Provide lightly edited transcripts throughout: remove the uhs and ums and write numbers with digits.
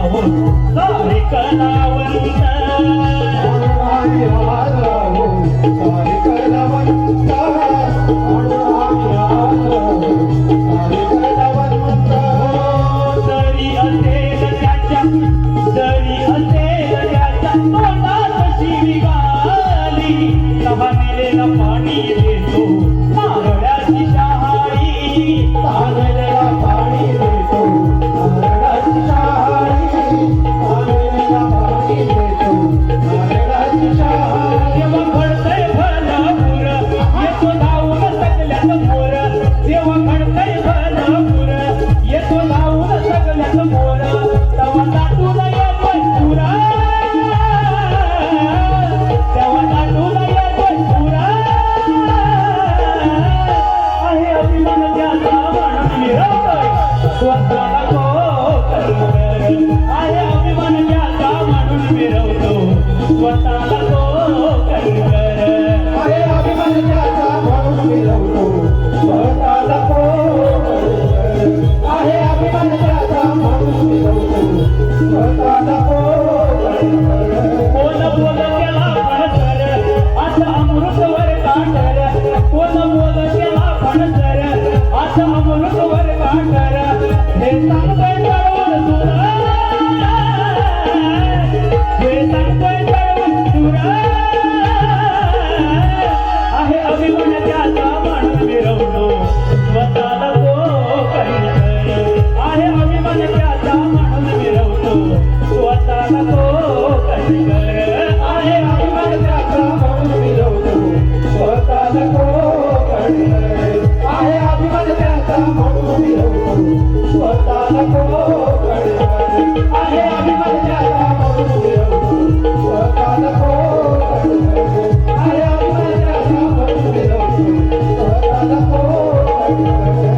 आहोत सारे कलावंत जरी असेल त्याच्या तोंडात शिवी गाली तहानलेला पाणी देतो नारळाची शहाळी पाणी देतो नारळाची शहाळी पाणी देतो नारळाची शहाळी देवा घडतंय भरपूर येतो धावून सगळ्यात मोर देवा घडतंय भरपूर येतो धावून सगळ्यात मोर तवा दाटून येतोय पुरा तेव्हा दाटून येतोय पुरा आहे अभिमान त्याचा म्हणून मिरवतोय स्वतःला कोकणकर आहे अभिमान त्याचा म्हणून मिरवतो स्वतःला कोकणकर आहे अभिमान त्याचा म्हणून मिरवतो स्वतःला कोकणकर आहे अभिमान त्याचा म्हणून मिरवतो स्वतःला कोकणकर कोण बोल केला फणसर असं अमृतवर काढर कोण बोल केला फणसर असं अमृतवर काढर हे सांगतोय कळवून तुला हे सांगतोय कळवून तुला आहे अभिमान त्याचा म्हणून मिरवतो स्वतःला कोकणकर आहे अभिमान त्याचा म्हणून मिरवतो स्वतःला कोकणकर आहे अभिमान त्याचा म्हणून मिरवतो स्वतःला कोकणकर आहे अभिमान त्याचा म्हणून मिरवतो स्वतःला कोकणकर आहे अभिमान त्याचा म्हणून मिरवतो स्वतःला कोकणकर आहे अभिमान त्याचा म्हणून मिरवतो स्वतःला कोकणकर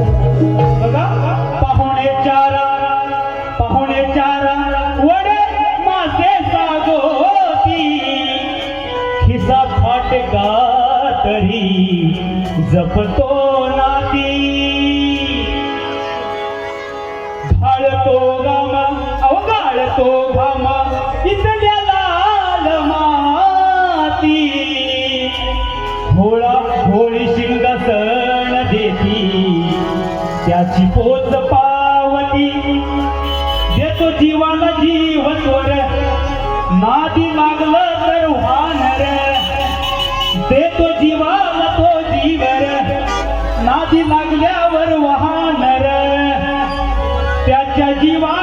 बघा पाहुणे चारा वडे मासे सागोती खिसा फाटका तरी जपतो नाती घाळतो गामा अवगाळतो घामा इथल्या लाल माती होळी शिंगासण देती त्याची पोच पावती देतो जीवाला जीव स्वर नादी लागलं तर वानर देतो जीवाला तो जीवर नादी लागल्यावर वाहनर त्याच्या जीवा